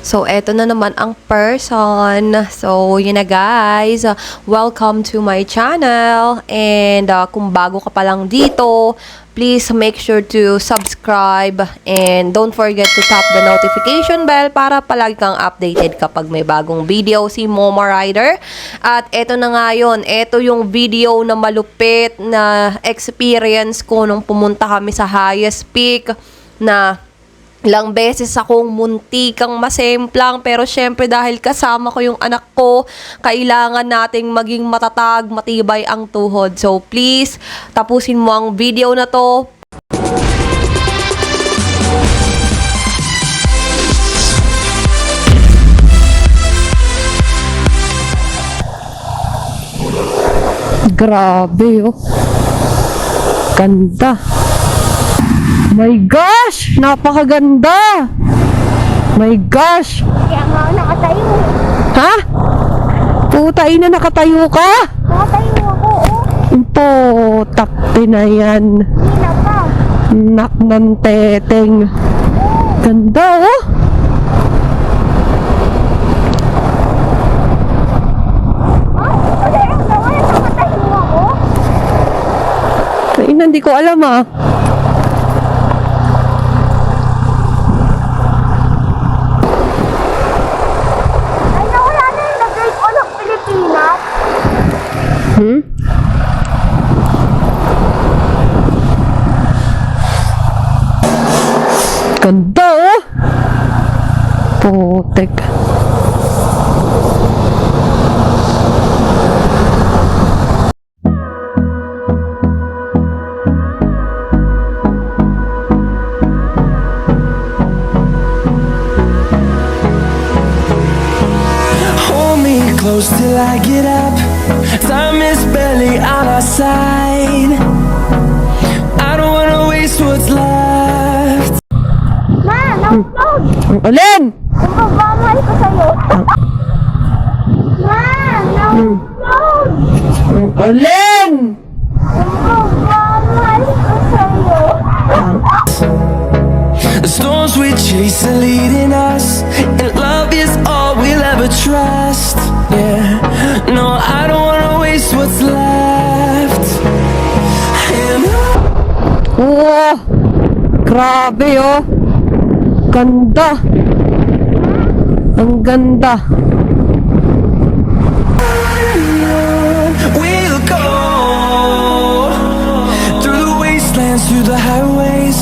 So, eto na naman ang person. So, yun na guys. Welcome to my channel. And kung bago ka pa lang dito, please make sure to subscribe. And don't forget to tap the notification bell para palagi kang updated kapag may bagong video si Momo Rider. At eto na nga yun. Eto yung video na malupit na experience ko nung pumunta kami sa highest peak na ilang beses akong muntikang masemplang, pero syempre dahil kasama ko yung anak ko, kailangan nating maging matatag, matibay ang tuhod. So please, tapusin mo ang video na to. Grabe oh. Ganda. My gosh! Napakaganda! My gosh! Kaya nga ako nakatayo. Ha? Puta ina, nakatayo ka? Nakatayo ako, oh. Takti na yan. Hindi na pa. Nak ng teteng. Ganda oh! Kasi ang gawa yung nakatayo ako. Ina, hindi ko alam ah. Ay, nawala na yung nag-grade ko ng Pilipinas. Ganda oh! Putek. Close till I get up. Time is barely on our side. I don't wanna waste what's left. Ma, na-upload. Ang alin! Ang babamay ko sa'yo. Ma, na-upload. Ang alin! Ang babamay ko sa'yo. The storms we chase are leading us, and love is all we'll ever trust. Yeah, no, I don't wanna waste what's left. And Wow! Grabe oh! Ganda! Ang ganda! we'll go through the wastelands, through the highways,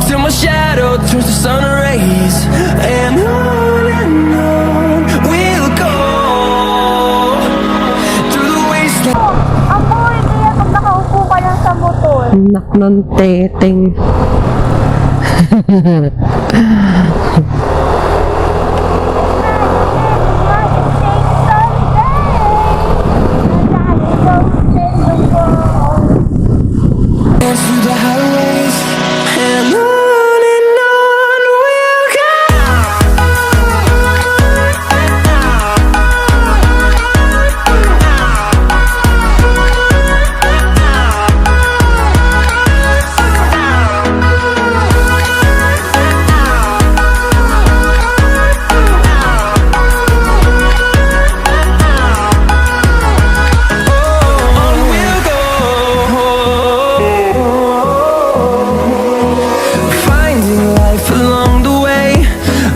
till my shadow turns to sun rays. And on we'll go through the wastelands. Ang boy, kaya pag nakaupo ka lang sa motor. Nak ng teteng. Through the highways, and on we'll go. On we'll go. Finding life along the way,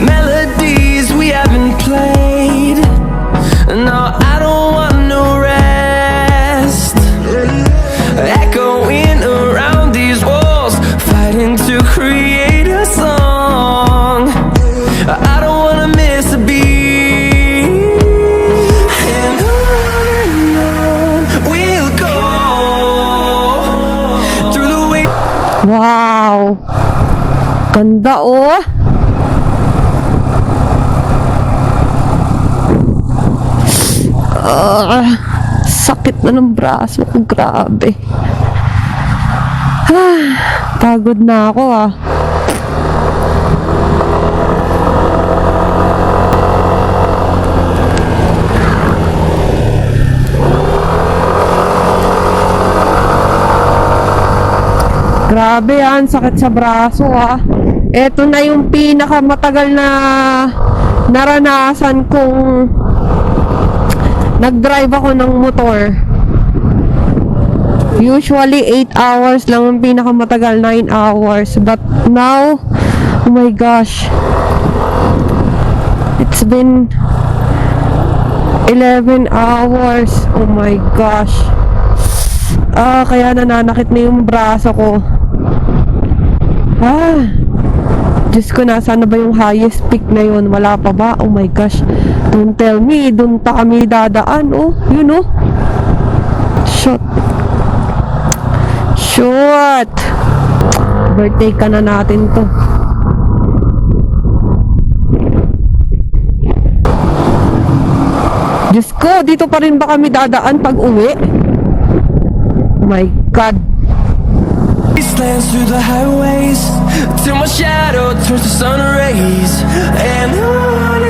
melodies we haven't played. No, I don't want no rest. Echoing around these walls, fighting to create a song. I don't wanna miss a beat. And on we'll go through the way. Wow! Ganda oh! Sakit na ng braso ko, grabe. Pagod na ako ah. Grabe yan, sakit sa braso ah. Ito na yung pinakamatagal na naranasan kong nag-drive ako ng motor. Usually 8 hours lang ang pinakamatagal, 9 hours. But now, oh my gosh, it's been 11 hours. Oh my gosh. Kaya nananakit na yung braso ko. Diyos ko, nasaan na ba yung highest peak na yun? Wala pa ba? Oh my gosh. Don't tell me, doon pa kami dadaan. Oh, yun oh. Shot. Shoot! Birthday ka na natin to. Diyos ko, dito pa rin ba kami dadaan pag uwi? Oh my God. Wastelands through the highways till my shadow turns to sun rays. And on.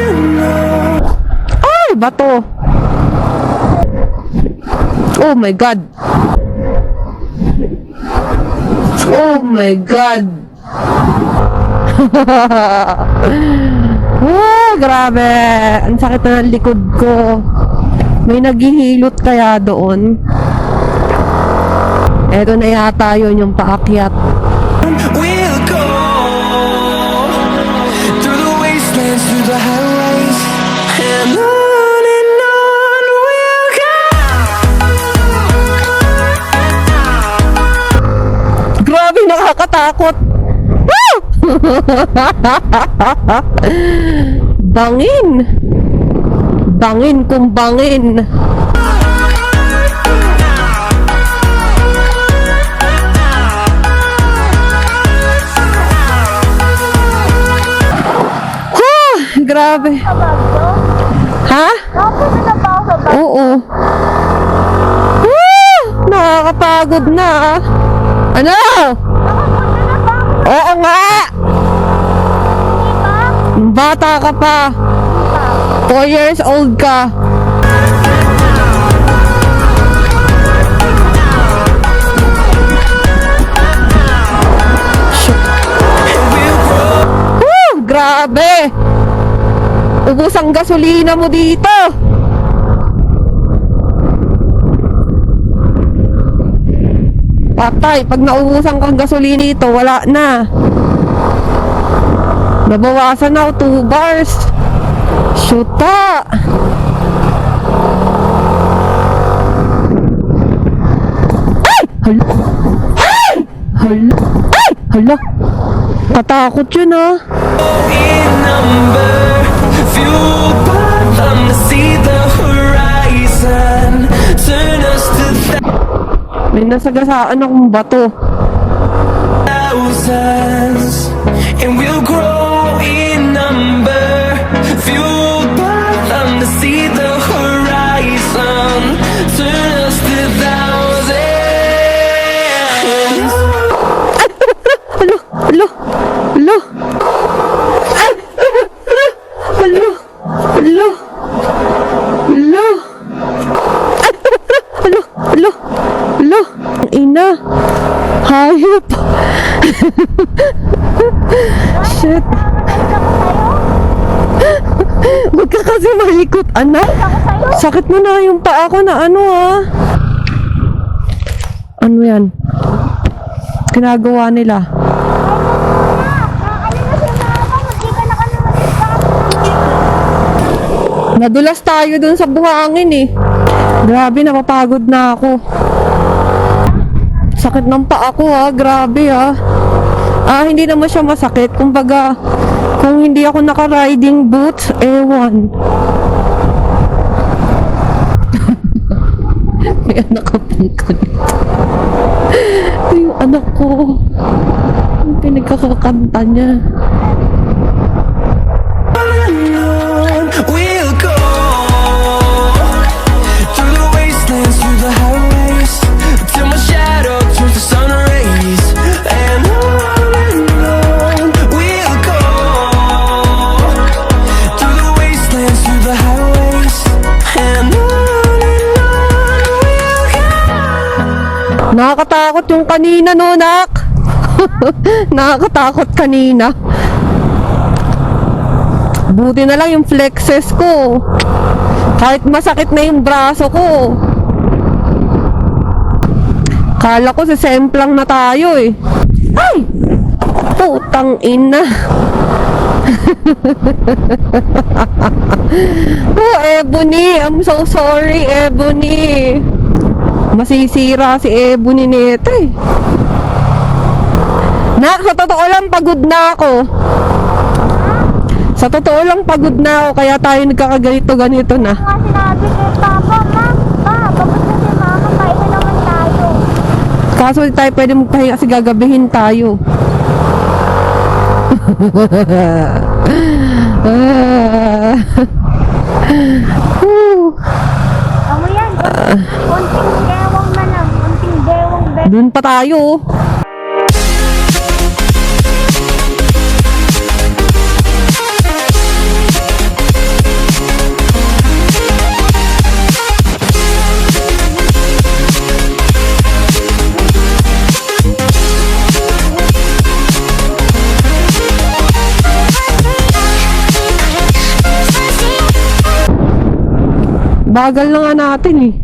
Ay, bato. Oh my God. Oh my God. Grabe. Ang sakit na ng likod ko. May naghihilot kaya doon. Eto na yata yun yung paakyat. We'll go through the wastelands, through the highways, and on we'll go. Grabe, nakakatakot. Woo! Bangin. Bangin kung bangin. Grabe. Ha? Oo. Nakakapagod na. Ano? Oo nga. Bata ka pa. 4 years old ka. Grabe. Ubus ang gasolina mo dito. Patay, pag naubusan kang gasolina dito, wala na. Nabawasan na 2 bars. Shoota. Ay! Hala. Ay! Hala. Ay! Hala. Patakot yun ah. In number, fueled by them to see the horizon, turn us to May nasagasaan akong bato. thousands, and we'll grow in number, fueled by them to see the horizon, turn us to thousands. Alo, alo, alo. Ay! Alo, alo, alo. Ay! Alo, alo, alo. Ang ina. Hayop. Shit. Huwag ka kasi malikot, anak. Sakit mo na yung paa ko na ano ah. Ano yan? Ginagawa nila. Nadulas tayo dun sa buhangin eh. Grabe, napapagod na ako. Sakit ng paa ko ha, grabe ha. Hindi naman siya masakit. Kumbaga, kung hindi ako naka-riding boots, ewan. May anak ka pang kanito. Ito yung anak ko. Yung pinagkakakanta niya. We'll go through the wastelands, through the highways, till my shadow turns to sun rays. And on we'll go through the wastelands, through the highways, and on we'll go. Nakakatakot yung kanina no, nak. Nakakatakot kanina. Buti na lang yung flexes ko. Kahit masakit na yung braso ko. Kala ko sisemplang na tayo eh. Ay! Putang ina. Oh, Ebony. I'm so sorry, Ebony. Masisira si Ebony nito eh. Nak, sa totoo lang pagod na ako. Sa totoo lang pagod na ako, kaya tayo nagkakaganito-ganito na. Nga sinabi kay Papa, pagod na si Mama, pahinga naman tayo. Kaso di tayo pwede magpahinga kasi gagabihin tayo. Amo yan, konting bewang na lang, konting bewang. Doon pa tayo. Bagal na nga natin eh.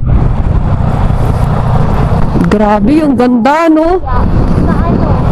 Grabe yung ganda, no? Na ano,